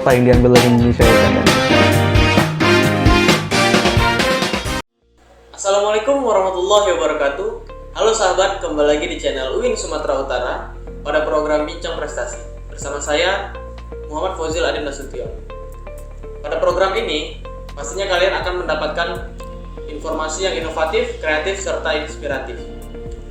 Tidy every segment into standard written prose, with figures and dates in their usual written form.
apa yang diambil dari Indonesia ya kan? Assalamualaikum warahmatullahi wabarakatuh. Halo sahabat, kembali lagi di channel UIN Sumatera Utara pada program Bincang Prestasi bersama saya Muhammad Fauzil Adin Nasution. Pada program ini pastinya kalian akan mendapatkan informasi yang inovatif, kreatif, serta inspiratif.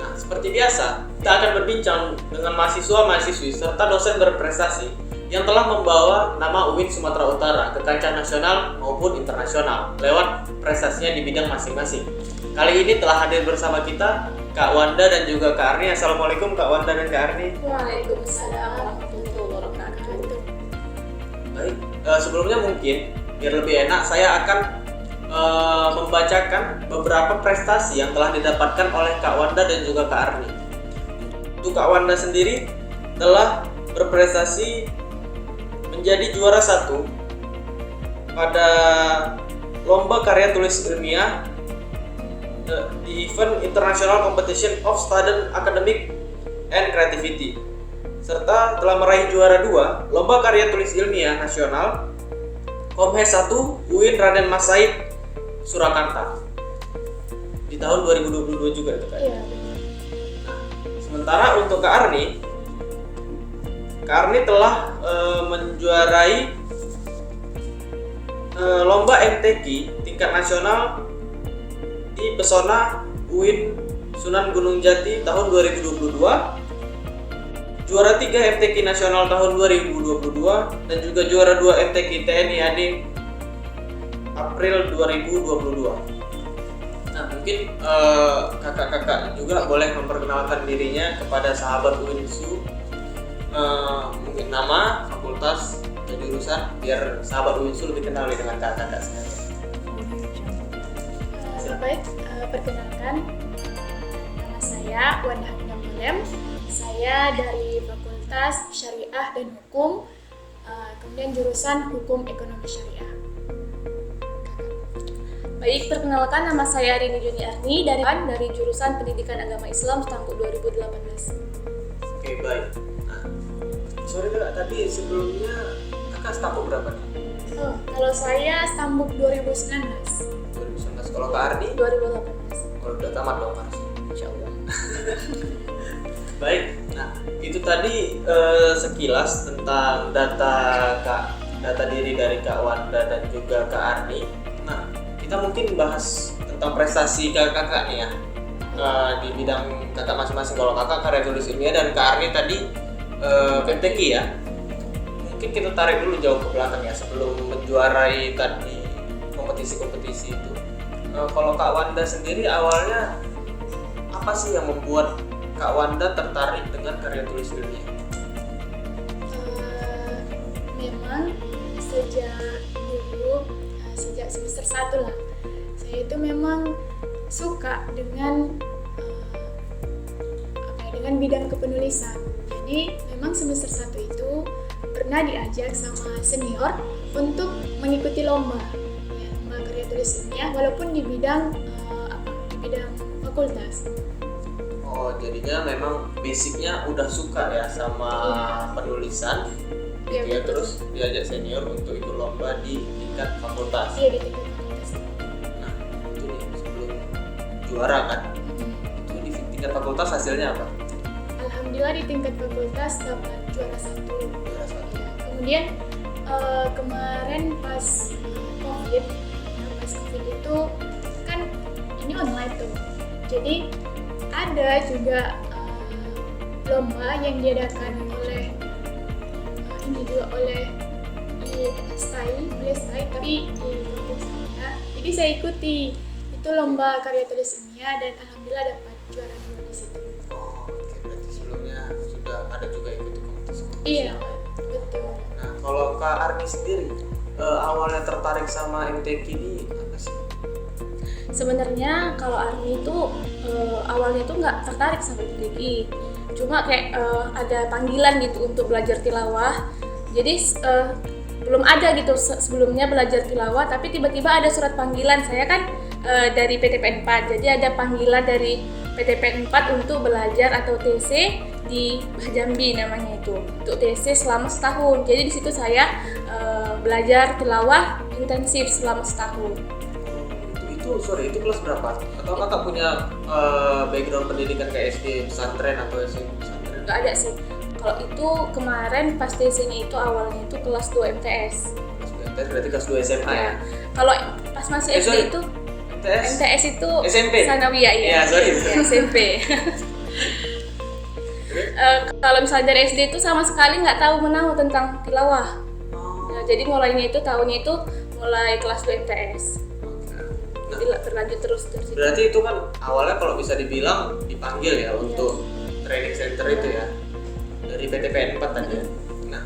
Nah, seperti biasa, kita akan berbincang dengan mahasiswa-mahasiswi serta dosen berprestasi yang telah membawa nama UIN Sumatera Utara ke kancah nasional maupun internasional lewat prestasinya di bidang masing-masing. Kali ini telah hadir bersama kita Kak Wanda dan juga Kak Arni. Assalamualaikum Kak Wanda dan Kak Arni. Waalaikumsalam warahmatullahi wabarakatuh. Baik, sebelumnya mungkin biar lebih enak saya akan membacakan beberapa prestasi yang telah didapatkan oleh Kak Wanda dan juga Kak Arni. Untuk Kak Wanda sendiri telah berprestasi menjadi juara 1 pada lomba karya tulis ilmiah di event International Competition of Student Academic and Creativity, serta telah meraih juara 2 lomba karya tulis ilmiah nasional Komhes 1 UIN Raden Mas Said Surakarta di tahun 2022 juga itu kan. Iya. Nah, sementara untuk Kak Arni telah menjuarai lomba MTQ tingkat nasional di Pesona UIN Sunan Gunung Jati tahun 2022, juara 3 MTQ nasional tahun 2022, dan juga juara 2 MTQ TNI AD April 2022. Nah, mungkin kakak-kakak juga boleh memperkenalkan dirinya kepada sahabat UINSU, mungkin nama, fakultas, atau jurusan, biar sahabat UINSU lebih kenal dengan kakak-kakak sekalian. Baik, perkenalkan, nama saya Wanda Hamida Mulem. Saya dari Fakultas Syariah dan Hukum, kemudian jurusan Hukum Ekonomi Syariah. Baik, perkenalkan, nama saya Rini Juni Arni dari jurusan Pendidikan Agama Islam Stambuk 2018. Oke, baik. Nah, sorry Kak, tadi sebelumnya kakak Stambuk berapa nih? Oh, kalau saya Stambuk 2019. 2019. Kalau Kak Ardi? 2018. Kalau udah tamat dong harus. Insyaallah. Baik, nah itu tadi sekilas tentang data diri dari Kak Wanda dan juga Kak Arni. Nah, kita mungkin bahas tentang prestasi kakak nih ya, di bidang kakak masing-masing. Kalau kakak karya tulis ilmiah dan Kak Arni tadi MTQ ya. Mungkin kita tarik dulu jauh ke belakang ya, sebelum menjuarai tadi kompetisi-kompetisi itu. Kalau Kak Wanda sendiri awalnya apa sih yang membuat Kak Wanda tertarik dengan karya tulis ilmiah? Memang sejak dulu, sejak semester 1 lah, saya itu memang suka dengan dengan bidang kepenulisan. Jadi memang semester 1 itu pernah diajak sama senior untuk mengikuti lomba karya tulis ilmiah, walaupun di bidang fakultas. Oh, jadinya memang basicnya udah suka ya sama penulisan, gitu ya. Terus diajak senior untuk ikut lomba di tingkat fakultas. Iya, di tingkat fakultas. Nah, itu nih sebelum juara kan? Itu di tingkat fakultas hasilnya apa? Alhamdulillah di tingkat fakultas dapat juara 1. Juara 1. Ya, kemudian kemarin pas COVID itu kan ini online tuh. Jadi ada juga lomba yang diadakan oleh Plestai, tapi di kampus saya. Jadi saya ikuti itu lomba karya tulis ilmiah dan alhamdulillah dapat juara 2 di situ. Oh, oke, berarti sebelumnya sudah ada juga ikut kompetisi. Iya, betul. Nah, kalau Kak Arni sendiri awalnya tertarik sama MTQ ini apa sih? Sebenarnya kalau Arni itu awalnya tuh nggak tertarik sama MTQ, cuma kayak ada panggilan gitu untuk belajar tilawah. Jadi belum ada gitu sebelumnya belajar tilawah, tapi tiba-tiba ada surat panggilan. Saya kan dari PTPN 4, jadi ada panggilan dari PTPN 4 untuk belajar atau TC di Jambi namanya itu. Untuk TC selama setahun. Jadi di situ saya belajar tilawah intensif selama setahun. Itu kelas berapa? Atau kakak punya background pendidikan kayak SD pesantren atau SMP pesantren? Nggak ada sih. Kalau itu kemarin pas TC-nya itu awalnya itu kelas 2 MTS. Kelas 2 MTS berarti kelas 2 SMA ya? Kalau pas masih SD itu MTS itu SMP? Sanawiyah ya. SMP. Kalau misalnya dari SD itu sama sekali nggak tahu menahu tentang tilawah. Nah, jadi mulainya itu tahunnya itu mulai kelas 2 MTS. Jadi berlanjut terus. Berarti itu kan awalnya kalau bisa dibilang dipanggil ya untuk training center itu ya dari PTPN 4 tadi ya. Nah,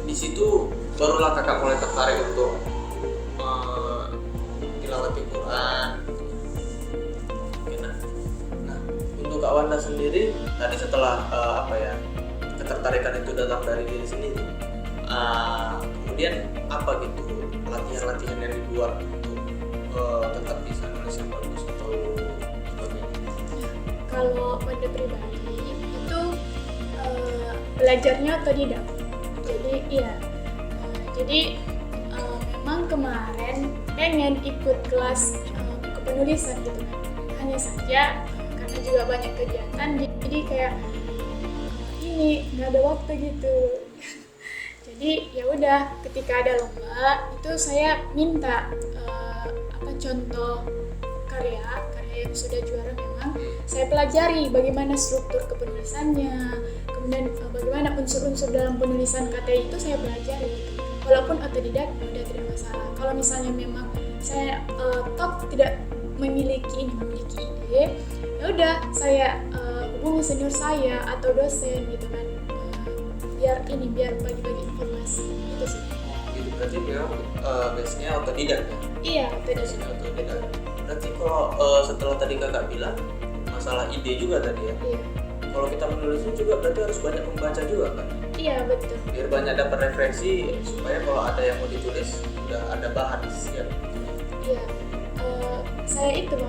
di situ barulah kakak mulai tertarik untuk tilawati Quran. Nah, untuk Kak Wanda sendiri tadi setelah ketertarikan itu datang dari diri sendiri, kemudian apa gitu latihan-latihan yang dibuat untuk tetap bisa nulis yang bagus atau sebagainya? Kalau Wanda pribadi itu belajarnya otodidak. Jadi memang kemarin pengen ikut kelas kepenulisan gitu kan. Hanya saja karena juga banyak kegiatan, jadi kayak ini nggak ada waktu gitu. Jadi ya udah, ketika ada lomba itu saya minta contoh karya yang sudah juara, memang saya pelajari bagaimana struktur kepenulisannya, kemudian bagaimana unsur-unsur dalam penulisan KTI itu saya pelajari. Walaupun otodidak udah tidak masalah. Kalau misalnya memang saya tidak memiliki ide, ya udah saya hubungi senior saya atau dosen gitu kan, biar bagi-bagi informasi gitu sih. Gitu, berarti memang base-nya otodidak ya? Iya, otodidak. Berarti kalau setelah tadi kakak bilang masalah ide juga tadi ya? Iya. Kalau kita menulisnya juga berarti harus banyak membaca juga kan? Iya, betul. Biar banyak dapat referensi supaya kalau ada yang mau ditulis udah ada bahan siap. Iya, saya itu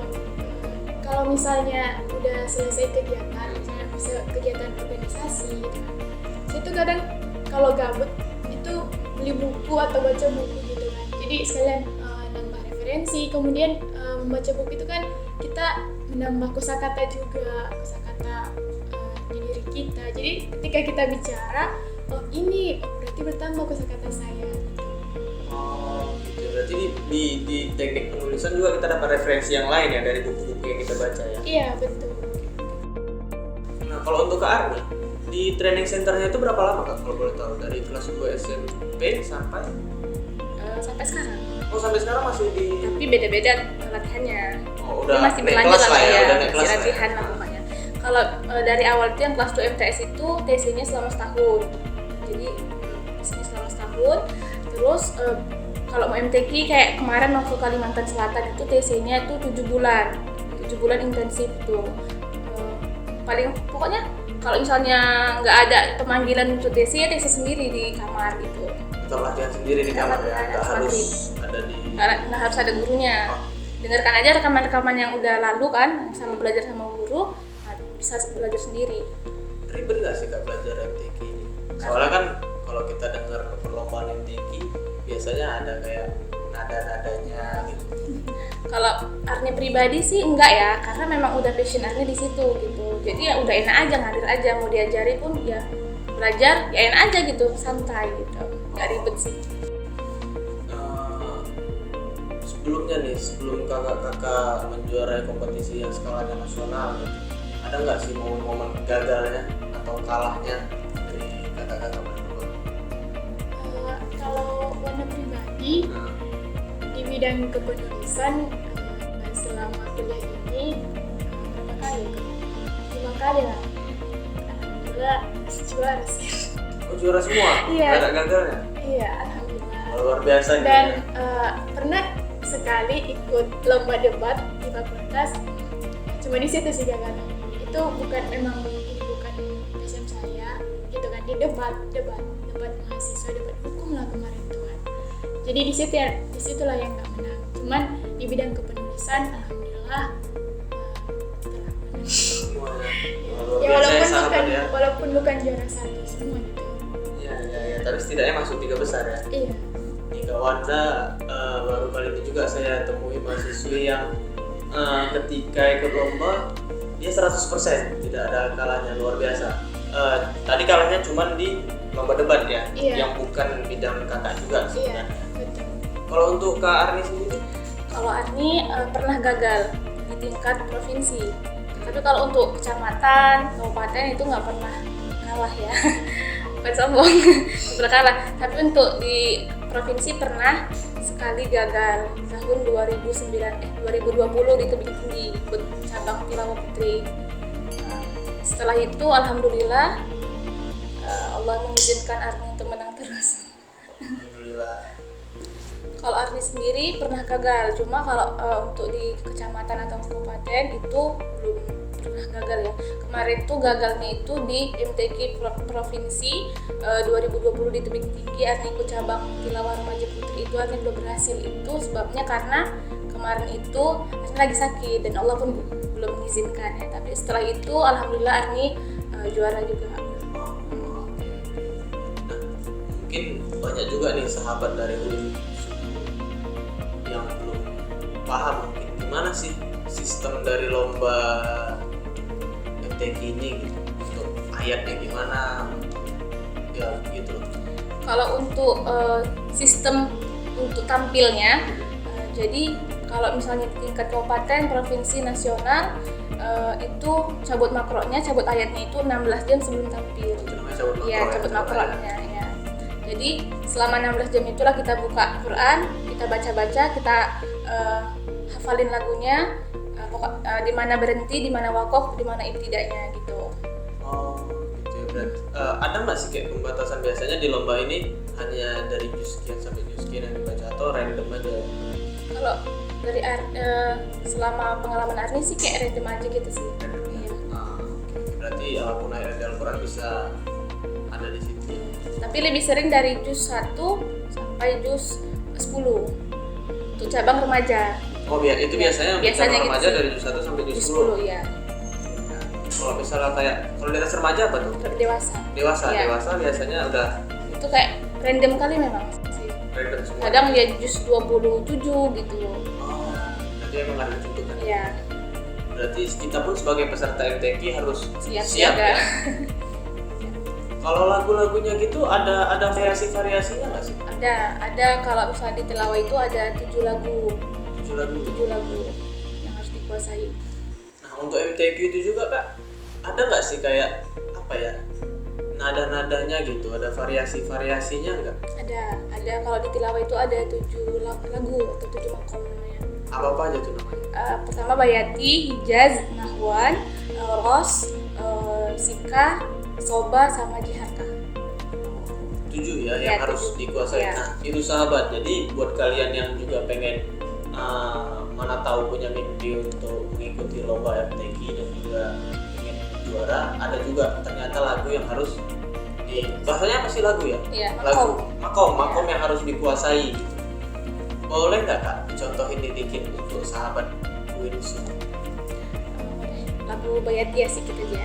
kalau misalnya udah selesai kegiatan, misalnya bisa kegiatan organisasi gitu kan, saya tuh kadang kalau gabut itu beli buku atau baca buku gitu kan. Jadi sekalian nambah referensi, kemudian membaca buku itu kan kita menambah kosakata juga, kosakata di diri kita. Jadi ketika kita bicara, berarti bertambah kosakata saya. Gitu. Berarti di teknik penulisan juga kita dapat referensi yang lain ya dari buku-buku yang kita baca ya? Iya, betul. Nah, kalau untuk Kak Arni, di training centernya itu berapa lama Kak kalau boleh tahu? Dari kelas 2 SMP sampai sekarang. Oh, sampai sekarang masih di... Tapi beda-beda latihannya. Oh, udah masih naik berlanjut kelas lah ya, udah naik masih kelas latihan lah pokoknya. Kalau dari awal itu yang kelas 2 MTS itu TC-nya selama setahun. Jadi TC-nya selama setahun. Terus kalau mau MTQ kayak kemarin mau ke Kalimantan Selatan itu TC-nya itu 7 bulan. 7 bulan intensif tuh. Paling pokoknya kalau misalnya nggak ada pemanggilan untuk TC ya TC sendiri di kamar gitu. Tetap latihan sendiri di kamar ya, nggak harus ada di... Nggak harus ada gurunya. Dengarkan aja rekaman-rekaman yang udah lalu kan, sama belajar sama guru, bisa belajar sendiri. Ribet nggak sih Kak belajar MTQ ini? Soalnya kan kalau kita dengar perlombaan MTQ biasanya ada kayak nada-nadanya gitu. Kalau Arni pribadi sih enggak ya, karena memang udah passion Arni di situ gitu. Jadi ya udah enak aja, ngalir aja, mau diajari pun ya belajar ya enak aja gitu, santai gitu, nggak ribet sih. Sebelum kakak menjuarai kompetisi yang skalanya nasional, ada nggak sih momen-momen gagalnya atau kalahnya dari kakak-kakak berdua? Kalau Wanda pribadi di bidang kepenulisan selama kuliah ini berapa kali? 5 kali lah. Alhamdulillah juara sih. Oh, juara semua? Iya. Gak ada gagalnya? Iya, alhamdulillah. Luar biasa. Dan gitu. pernah sekali ikut lomba debat di fakultas, cuma di situ sih gagalnya. Itu bukan passion saya gitu kan, di debat mahasiswa, debat hukum lah kemarin tuh kan. Jadi disitulah yang nggak menang. Cuman di bidang kepenulisan alhamdulillah semuanya. Luar Ya biasa ya walaupun sahabat bukan ya. walaupun bukan juara satu semua gitu. Ya, tapi setidaknya masuk 3 besar ya. Iya. Di Gawanda baru kali ini juga saya temui mahasiswi yang ketika ikut lomba dia 100% tidak ada kalahnya, luar biasa. Tadi kalahnya cuman di lomba debat ya, Iya. yang bukan bidang kakak juga Iya, sebenarnya. betul. Kalau untuk Kak Arni sendiri, Kalau Arni pernah gagal di tingkat provinsi. Tapi kalau untuk kecamatan, kabupaten itu nggak pernah kalah ya. Bukan sombong, nggak pernah kalah. Tapi untuk di provinsi pernah sekali gagal tahun 2020 di Tebing Tinggi ikut cabang tilawah putri. Setelah itu alhamdulillah Allah mengizinkan Arni untuk menang terus. alhamdulillah. Kalau Arni sendiri pernah gagal, cuma kalau untuk di kecamatan atau kabupaten itu belum pernah gagal ya. Kemarin tuh gagalnya itu di MTQ Provinsi 2020 di Tebing Tinggi. Arni ikut cabang tilawah remaja putri itu Arni belum berhasil. Itu sebabnya karena kemarin itu Arni lagi sakit dan Allah pun belum mengizinkan ya. Tapi setelah itu alhamdulillah Arni juara juga. Mungkin banyak juga nih sahabat dari UIN yang belum paham mungkin gimana sih sistem dari lomba MTQ ini gitu. Untuk ayatnya gimana ya gitu. Kalau untuk sistem untuk tampilnya, jadi kalau misalnya di tingkat kabupaten, provinsi, nasional itu cabut makronya, cabut ayatnya itu 16 jam sebelum tampil. Itu namanya cabut makro. Iya, cabut makronya ya. Jadi selama 16 jam itulah kita buka Quran, kita baca-baca, kita hafalin lagunya, di mana berhenti, di mana wakaf, di mana ibtidanya gitu. Oh, gitu ya. Berarti ada nggak sih kayak pembatasan biasanya di lomba ini hanya dari juz sekian sampai juz sekian yang dibaca atau random aja? Kalau dari selama pengalaman Arni sih kayak random aja gitu sih. Iya. Oke. Berarti apapun ayat dari Al-Quran bisa ada di situ. Tapi lebih sering dari juz 1 sampai juz 10 untuk cabang remaja. Oh itu biasanya untuk Biasanya cabang gitu remaja sih. dari juz 1 sampai juz Juz 10. 10 ya, Kalau misalnya kayak kalau di atas remaja apa tuh? untuk dewasa. Dewasa, Iya. dewasa biasanya udah Itu kayak random kali memang sih. random semua. Kadang ya juz 27 gitu. Oh, berarti emang ada ditentukan. Iya, Berarti kita pun sebagai peserta MTQ harus siap siap siaga. ya. Kalau lagu-lagunya gitu ada variasi-variasinya nggak sih? Ada kalau misalnya di tilawah itu ada 7 lagu 7 lagu. yang harus dikuasai. Nah untuk MTQ itu juga Kak, ada nggak sih kayak apa ya nada-nadanya gitu, ada variasi-variasinya nggak? Ada kalau di tilawah itu ada 7 lagu atau 7 makom namanya. Apa aja tuh namanya? Pertama Bayati, Hijaz, Nahwan, Ros, Sika, Soba, sama Jiharka. 7 ya Iya, yang harus 7. dikuasai. Iya. Nah itu sahabat, jadi buat kalian yang juga pengen mana tahu punya mimpi untuk mengikuti lomba MTQ dan juga ingin juara, ada juga ternyata lagu yang harus bahasanya apa sih lagu ya? Iya, Lagu makom. makom yang harus dikuasai gitu. Boleh nggak Kak contohin dikit untuk sahabat UIN semua? Lagu Bayati ya sedikit aja.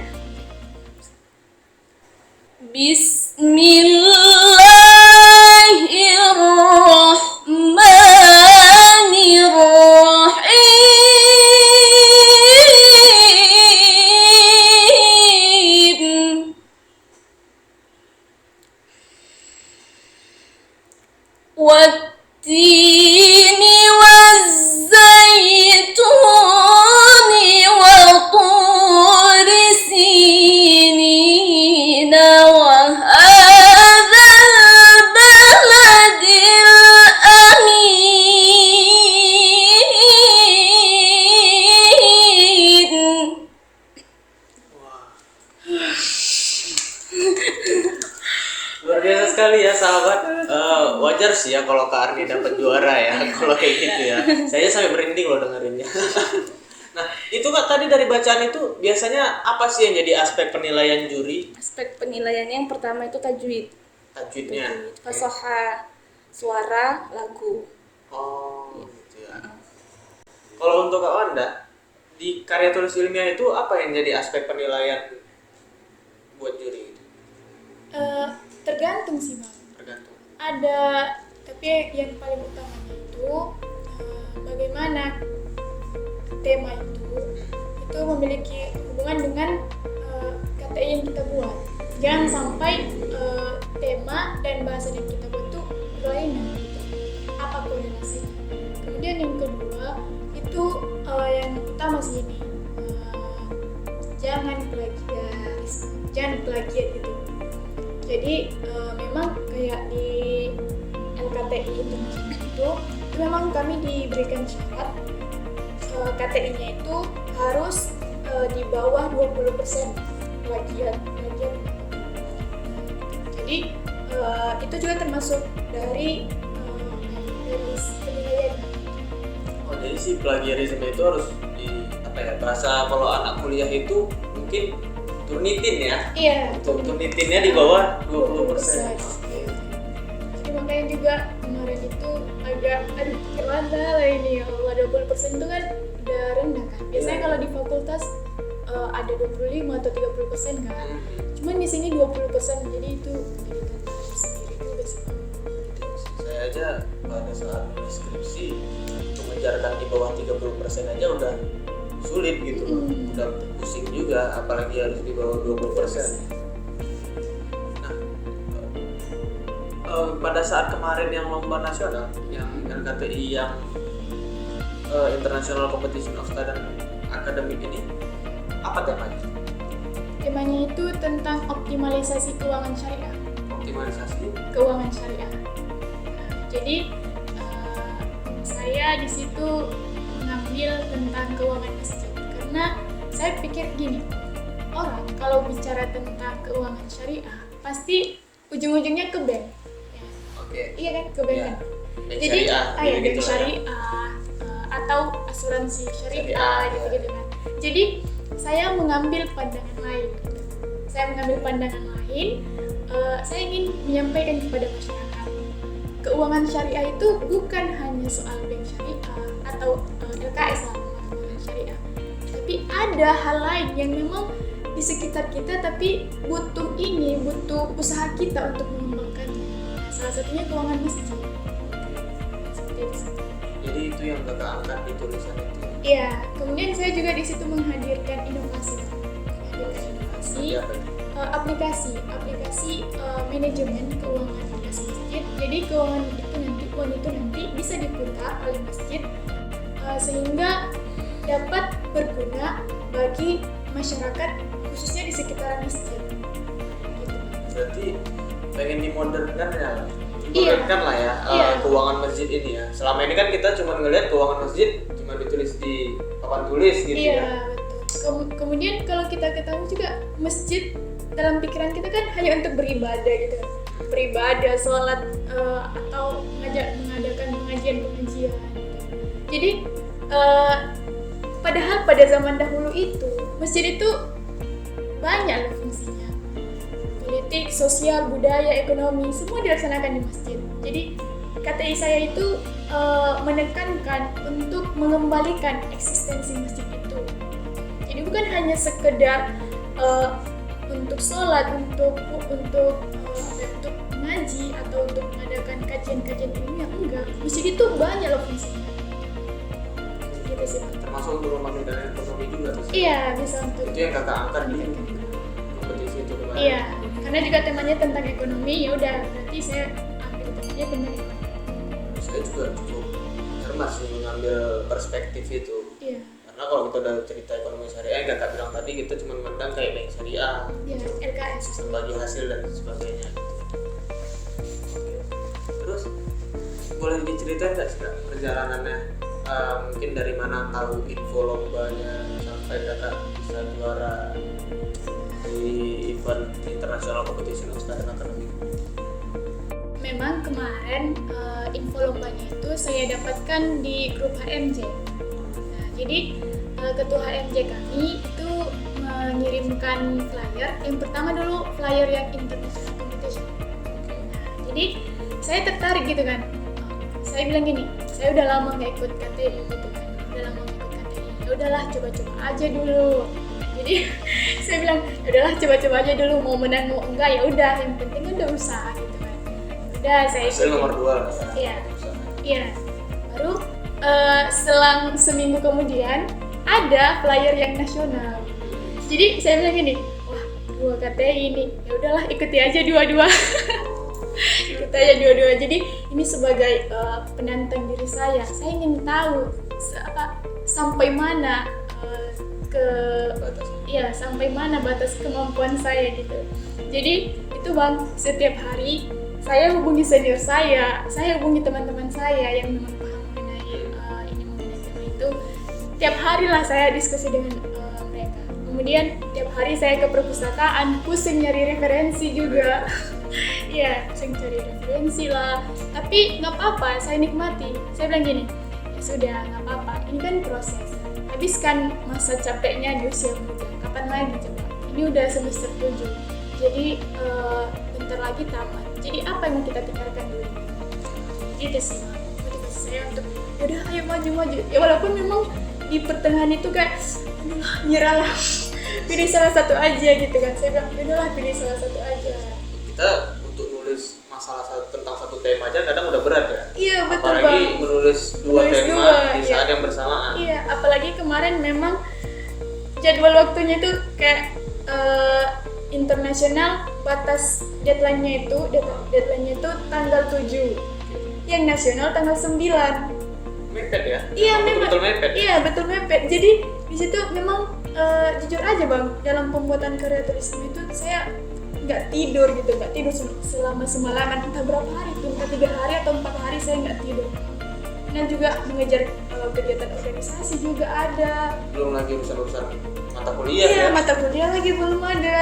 Bismillahirrahmanirrahim. والتين والزيتون وطور سينين وهذا البلد الأمين. Luar biasa sekali ya sahabat. Wajar sih ya kalau Kak Arni dapat juara ya kalau kayak gitu ya. Saya sampai merinding loh dengerinnya. Nah itu Kak tadi dari bacaan itu biasanya apa sih yang jadi aspek penilaian juri? Aspek penilaiannya yang pertama itu tajwid. Tajwidnya. Fasoha, suara, lagu. Oh gitu ya. Kalau untuk Kak Wanda di karya tulis ilmiah itu apa yang jadi aspek penilaian buat juri itu? Tergantung sih Bang. Tergantung. Ada, tapi yang paling utamanya itu bagaimana tema itu memiliki hubungan dengan KTI yang kita buat. Jangan sampai tema dan bahasan yang kita buat itu berlainan gitu. Apa korelasinya? Kemudian yang kedua itu yang utama sih ini, jangan plagiat gitu. Jadi memang kayak di LKTI itu memang kami diberikan syarat KTI-nya itu harus di bawah 20% plagiat. Jadi itu juga termasuk dari penilaian. Oh, jadi si plagiarisme itu harus bahasa kalau anak kuliah itu mungkin turnitin ya. Iya. Turnitinnya di bawah 20%. Oke. Jadi makanya juga kemarin itu agak gimana lah ini ya, kalau 20% itu kan udah rendah kan. Biasanya kalau di fakultas ada 25 atau 30% kan. Cuman di sini 20%, jadi itu jadi tantangan sendiri juga sih. Saya aja pada saat nulis skripsi mengejarkan di bawah 30% aja udah sulit gitu, udah pusing juga, apalagi harus di bawah 20%. Nah, pada saat kemarin yang lomba nasional, yang LKTI yang International Competition of Student Academic ini, apa temanya? Temanya itu tentang optimalisasi keuangan syariah. Optimalisasi Keuangan syariah. Jadi saya di situ mengambil tentang keuangan masjid karena saya pikir gini, orang kalau bicara tentang keuangan syariah pasti ujung-ujungnya ke bank. Ya. Oke. Iya kan, ke bank Ya. kan. Bank Jadi syariah, bank gitu lah ya. syariah atau asuransi syariah Syariah, gitu kan. Jadi saya mengambil pandangan lain. Saya ingin menyampaikan kepada masyarakat, keuangan syariah itu bukan hanya soal bank syariah atau LKS lah, keuangan syariah. Tapi ada hal lain yang memang di sekitar kita tapi butuh usaha kita untuk mengembangkannya. Nah, salah satunya keuangan masjid. Seperti itu. Jadi itu yang kakak angkat di tulisan itu. Iya, kemudian saya juga di situ menghadirkan inovasi. Iya, Pak. Aplikasi manajemen keuangan aplikasi masjid. Jadi uang itu nanti bisa diputar oleh masjid sehingga dapat berguna bagi masyarakat khususnya di sekitaran masjid. Gitu. Berarti pengen dimodernkan ya? Iya. Modernkan lah ya Iya. keuangan masjid ini ya. Selama ini kan kita cuma ngelihat keuangan masjid cuma ditulis di papan tulis gitu Iya, ya. betul. Kemudian kalau kita ketahui juga masjid dalam pikiran kita kan hanya untuk beribadah gitu, beribadah, sholat atau mengadakan pengajian. Jadi padahal pada zaman dahulu itu masjid itu banyak loh fungsinya, politik, sosial, budaya, ekonomi semua dilaksanakan di masjid. Jadi KTI saya itu menekankan untuk mengembalikan eksistensi masjid itu. Jadi bukan hanya sekedar untuk sholat, untuk ngaji atau untuk mengadakan kajian-kajian ilmiah, enggak. Masjid itu banyak loh fungsinya. Gitu sih. Termasuk untuk membangkitkan ekonomi juga tuh. Iya, bisa untuk Itu yang kakak angkat di kompetisi itu kemarin. Iya, karena juga temanya tentang ekonomi, ya udah berarti saya ambil temanya tentang ekonomi. Saya juga cukup cermat sih mengambil perspektif itu. Iya. Karena kalau kita udah cerita ekonomi syariah, yang kakak bilang tadi kita cuma memandang kayak bank syariah, Iya, LKS. sistem bagi hasil dan sebagainya. Oke. Terus boleh diceritain nggak sih Kak, perjalanannya? Mungkin dari mana tahu info lombanya sampai kakak bisa juara di event International Competition of Student Academic. Memang kemarin info lombanya itu saya dapatkan di grup HMJ. Nah, jadi ketua HMJ kami itu mengirimkan flyer. Yang pertama dulu flyer yang International Competition. Nah, jadi saya tertarik gitu kan. Saya bilang gini, saya udah lama nggak ikut KTI gitu kan. Ya udahlah coba-coba aja dulu. Jadi saya bilang ya udahlah coba-coba aja dulu, mau menang mau enggak ya udah, yang penting udah usaha gitu kan. Udah saya Hasil nomor 2 lah. Iya. Iya. Baru selang seminggu kemudian ada flyer yang nasional. Jadi saya bilang gini, wah dua KTI ini, ya udahlah ikuti aja dua-dua. Ikuti aja dua-dua. Jadi ini sebagai penantang diri saya ingin tahu sampai mana sampai mana batas kemampuan saya gitu. Jadi itu Bang, setiap hari saya hubungi senior saya hubungi teman-teman saya yang memang paham mengenai tema itu. Tiap hari lah saya diskusi dengan mereka. Kemudian tiap hari saya ke perpustakaan, pusing nyari referensi juga. Iya, pusing cari referensi lah. Tapi nggak apa-apa, saya nikmati. Saya bilang gini, ya sudah nggak apa-apa. Ini kan proses. Habiskan masa capeknya di usia muda. Kapan lagi coba? Ini udah semester 7. Jadi bentar lagi tamat. Jadi apa yang mau kita tinggalkan dulu? Itu sih motivasi saya untuk udah ayo maju. Ya walaupun memang di pertengahan itu kayak nyerah lah. Pilih salah satu aja gitu kan. Saya bilang udahlah pilih salah satu aja. Kita untuk nulis masalah tentang satu tema aja kadang udah berat ya. Iya betul apalagi Bang. menulis dua tema di saat yang bersamaan. Iya, apalagi kemarin memang jadwal waktunya itu kayak internasional, batas deadline-nya itu tanggal 7. Yang nasional tanggal 9. Mepet ya? Iya, memang. Betul mepet. Iya, betul mepet. Jadi di situ memang jujur aja Bang, dalam pembuatan karya tulisan itu saya nggak tidur selama semalaman, entah berapa hari itu, entah 3 hari atau 4 hari saya nggak tidur. Dan juga mengejar kegiatan organisasi juga ada. Belum lagi urusan mata kuliah Iya, ya? mata kuliah lagi belum ada.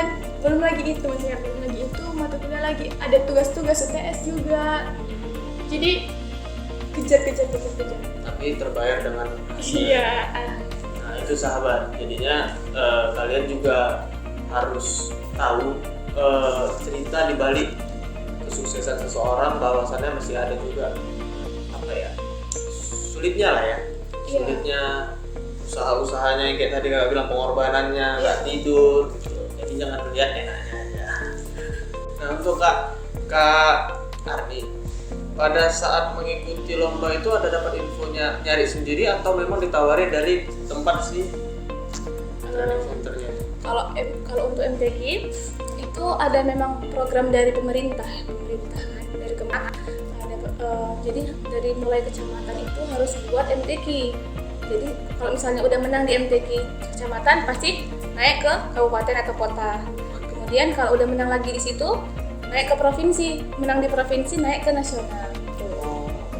Belum lagi itu mata kuliah lagi. Ada tugas-tugas UTS juga. Jadi kejar. Tapi terbayar dengan hasil. Iya. Nah itu sahabat, jadinya kalian juga harus tahu cerita di balik kesuksesan seseorang, bahwasannya masih ada juga sulitnya lah ya. Iya. Sulitnya usaha-usahanya yang kayak tadi kakak bilang, pengorbanannya, nggak tidur gitu. Jadi jangan lihat enaknya aja. Nah untuk Kak Arni, pada saat mengikuti lomba itu ada dapat infonya nyari sendiri atau memang ditawarin dari tempat sih training centernya? Kalau untuk MTQ itu ada memang program dari pemerintah kan, dari Kementerian. Jadi dari mulai kecamatan itu harus buat MTQ. Jadi kalau misalnya udah menang di MTQ kecamatan pasti naik ke kabupaten atau kota. Kemudian kalau udah menang lagi di situ naik ke provinsi, menang di provinsi naik ke nasional.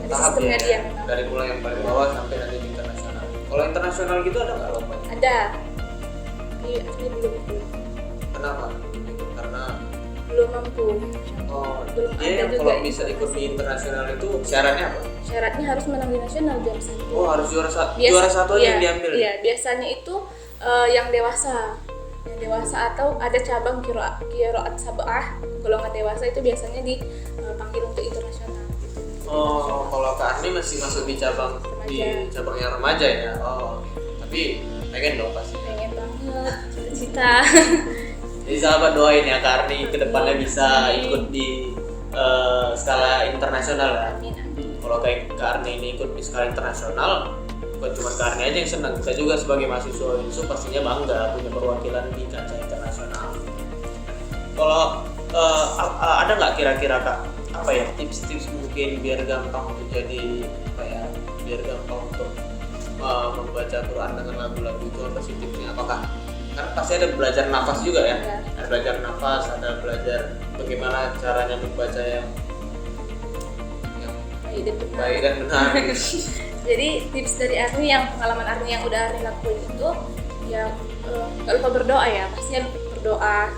Jadi sistemnya dia memang. Dari mulai yang paling bawah sampai nanti di internasional. Kalau internasional gitu ada nggak lombanya? Ada. Tapi belum ikut. Kenapa? Karena Belum mampu. Belum jadi ada juga. kalau bisa ikut di internasional itu syaratnya apa? Syaratnya harus menang di nasional juara 1. Oh harus juara satu aja yang diambil? Iya, biasanya itu yang dewasa. Yang dewasa atau ada cabang qiraat sab'ah, golongan dewasa itu biasanya dipanggil untuk internasional. Oh, kalau Kak Arni masih masuk di cabang Remaja. di cabang yang remaja ya. Oh, tapi pengen dong pasti. Pengen banget, cita-cita. Jadi sahabat doain ya Kak Arni kedepannya bisa ikut di skala internasional ya. Amin. Kalau kayak Kak Arni ini ikut di skala internasional, bukan cuma Kak Arni aja yang senang, kita juga sebagai mahasiswa UINSU pastinya bangga punya perwakilan di kancah internasional. Kalau ada nggak kira-kira Kak, apa ya tips-tips mungkin biar gampang untuk biar gampang untuk membaca Quran dengan lagu-lagu itu, apa sih tipsnya? Apakah kan pasti ada belajar nafas juga ya? Ya. Ada belajar nafas, ada belajar bagaimana caranya membaca yang baik dan benar. Jadi tips dari Arni, yang pengalaman Arni yang udah Arni lakuin itu ya nggak lupa berdoa ya, pastinya berdoa.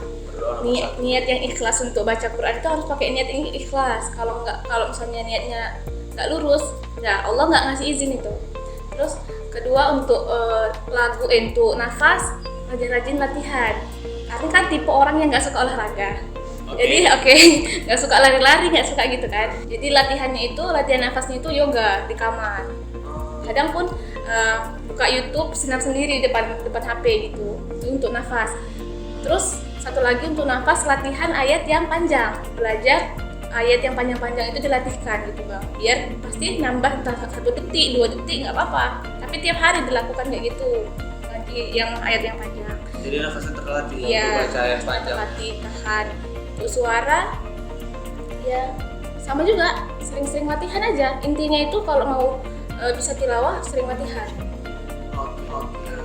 Niat yang ikhlas untuk baca Quran itu harus pakai niat yang ikhlas. Kalau misalnya niatnya nggak lurus, ya Allah nggak ngasih izin itu. Terus kedua untuk untuk nafas, rajin-rajin latihan. Arni kan tipe orang yang nggak suka olahraga. Jadi nggak suka lari-lari, nggak suka gitu kan. Jadi latihan nafasnya itu yoga di kamar. Kadang pun buka YouTube senam sendiri depan HP gitu untuk nafas. Terus satu lagi untuk nafas, latihan ayat yang panjang, belajar ayat yang panjang-panjang itu dilatihkan gitu bang, biar pasti nambah entah 1 detik 2 detik nggak apa-apa, tapi tiap hari dilakukan kayak gitu, lagi yang ayat yang panjang. Jadi nafasnya terlatih Iya, untuk baca ayat panjang. terlatih, tahan. Untuk suara ya sama juga, sering-sering latihan aja, intinya itu kalau mau bisa tilawah sering latihan. Oke.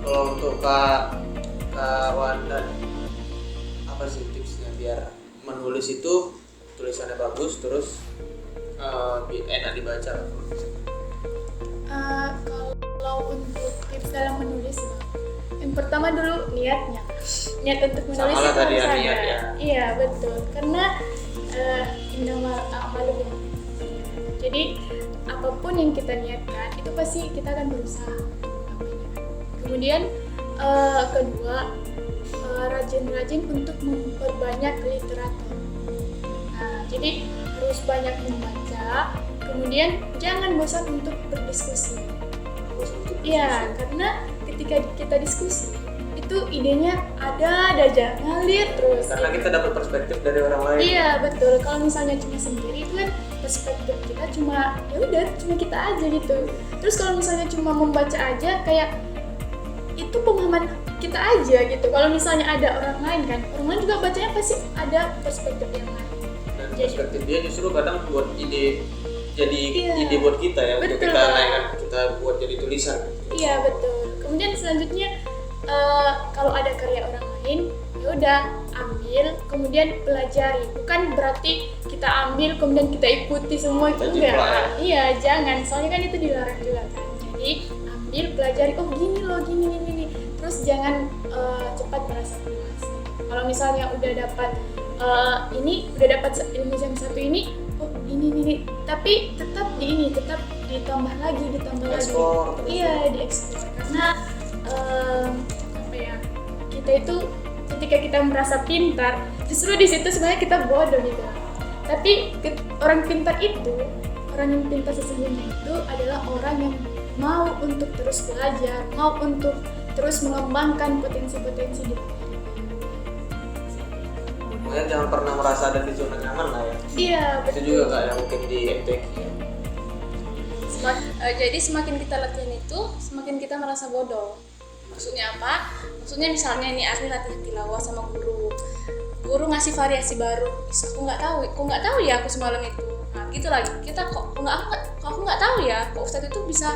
Kalau untuk Kak Wanda, apa sih tipsnya biar menulis itu tulisannya bagus terus enak dibaca? Kalau untuk tips dalam menulis, yang pertama dulu niat untuk menulis Sama lah itu tadi harus ya, ada. niat ya. Iya betul, karena innamal a'malu binniyat. Jadi apapun yang kita niatkan itu pasti kita akan berusaha. Kemudian kedua, rajin-rajin untuk memperbanyak literatur. Nah, jadi harus banyak membaca. Kemudian jangan bosan untuk berdiskusi. Iya, karena ketika kita diskusi itu idenya ada aja ngalir terus. Karena kita dapat perspektif dari orang lain. Iya betul. Kalau misalnya cuma sendiri itu kan perspektif kita cuma ya udah cuma kita aja gitu. Terus kalau misalnya cuma membaca aja kayak itu pemahaman kita aja gitu. Kalau misalnya ada orang lain kan, orang lain juga bacanya pasti ada perspektif yang lain. Dan perspektif dia justru kadang buat ide Iya. ide buat kita ya, untuk Betul. kita naikkan, kita buat jadi tulisan. Iya betul. Kemudian selanjutnya kalau ada karya orang lain, ya udah ambil, kemudian pelajari. Bukan berarti kita ambil kemudian kita ikuti semua itu Jadi enggak. pelajar. Iya jangan. Soalnya kan itu dilarang juga kan. Jadi ambil, pelajari. Oh gini loh, gini. Terus jangan cepat merasa puas. Kalau misalnya udah dapat udah dapat ilmu yang satu ini, oh ini, tapi tetap tetap ditambah lagi. Ekspor. Iya, diekspor karena apa ya, kita itu ketika kita merasa pintar, justru di situ sebenarnya kita bodoh gitu. Tapi orang yang pintar sesungguhnya itu adalah orang yang mau untuk terus belajar, mau untuk terus mengembangkan potensi-potensi diri. Makanya jangan pernah merasa ada di zona nyaman lah ya. Iya, Itu betul. juga Kak yang mungkin di MTQ ya. Jadi semakin kita latihan itu, semakin kita merasa bodoh. Maksudnya apa? Maksudnya misalnya ini Arni latihan tilawah sama guru ngasih variasi baru. Aku nggak tahu ya aku semalam itu. Nah gitu lagi, kita aku nggak tahu ya, kok Ustadz itu bisa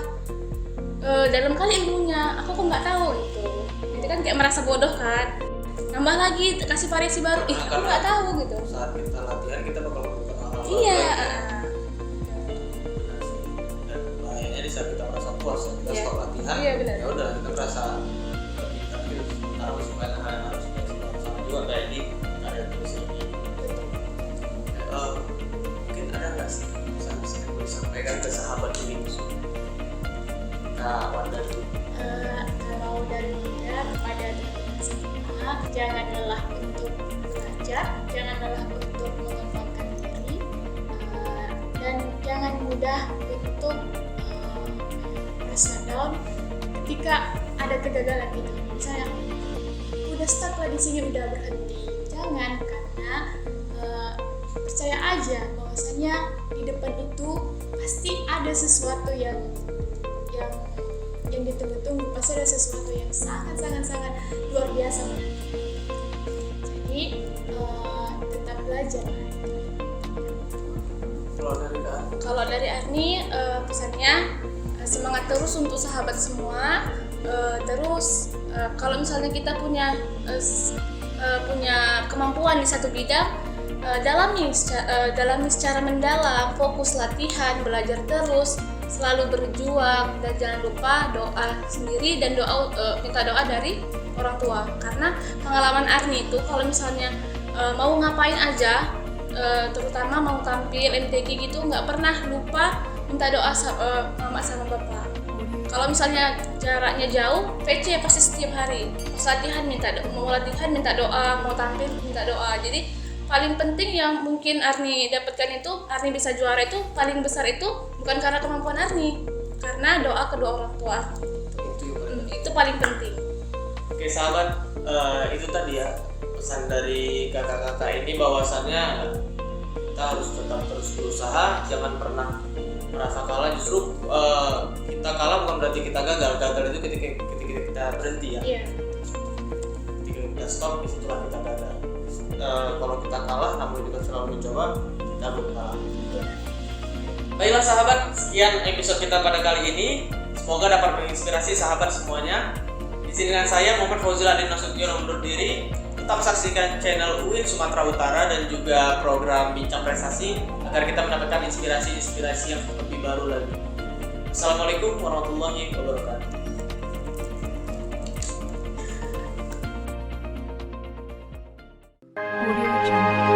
dalam kali ilmunya, aku kok nggak tahu gitu. Itu kan kayak merasa bodoh kan. Nambah lagi kasih variasi baru, aku nggak tahu gitu. Saat kita latihan kita bakal menemukan hal-hal Iya. baru lagi. Dan bahayanya di saat kita merasa puas ya, kita Iya. stop latihan. Iya, benar. Ya udah kita merasa kita harus banyak hal yang harus kita sama juga kayak di karya tulis ini. Mungkin ada nggak sih pesan-pesan yang boleh disampaikan ke sahabat ini? Kak Wanda dulu. Kalau dari kita kepada teman-teman semua, jangan lelah untuk belajar, jangan lelah untuk mengembangkan diri, dan jangan mudah untuk merasa down ketika ada kegagalan gitu. Misalnya udah stuck lah di sini, udah berhenti. Jangan, karena percaya aja bahwasanya di depan itu pasti ada sesuatu yang ditunggu-tunggu, pasti ada sesuatu yang sangat luar biasa menanti. Jadi tetap belajar. Kalau dari Arni pesannya semangat terus untuk sahabat semua. Terus kalau misalnya kita punya kemampuan di satu bidang, dalami secara mendalam, fokus latihan, belajar terus, selalu berjuang, dan jangan lupa doa sendiri dan minta doa dari orang tua. Karena pengalaman Arni itu kalau misalnya mau ngapain aja, terutama mau tampil MTQ gitu, nggak pernah lupa minta doa mama sama bapak. Kalau misalnya jaraknya jauh, PC pasti setiap hari. Pas latihan mau latihan minta doa, mau tampil minta doa. Jadi paling penting yang mungkin Arni dapatkan itu, Arni bisa juara itu paling besar itu bukan karena kemampuan Arni, karena doa kedua orang tua itu paling penting. Oke sahabat, itu tadi ya pesan dari kakak-kakak ini, bahwasannya kita harus tetap terus berusaha, jangan pernah merasa kalah. Justru kita kalah bukan berarti kita gagal. Gagal itu ketika kita berhenti ya. Iya. Ketika kita stop, disitulah kita gagal. Kalau kita kalah, namun juga selalu mencoba, kita belum kalah. Baiklah sahabat, sekian episode kita pada kali ini. Semoga dapat menginspirasi sahabat semuanya. Di sini dengan saya Muhammad Fozil Adin Nasution undur diri. Tetap saksikan channel UIN Sumatera Utara dan juga program Bincang Prestasi agar kita mendapatkan inspirasi-inspirasi yang lebih baru lagi. Assalamualaikum warahmatullahi wabarakatuh. Audio Jungle.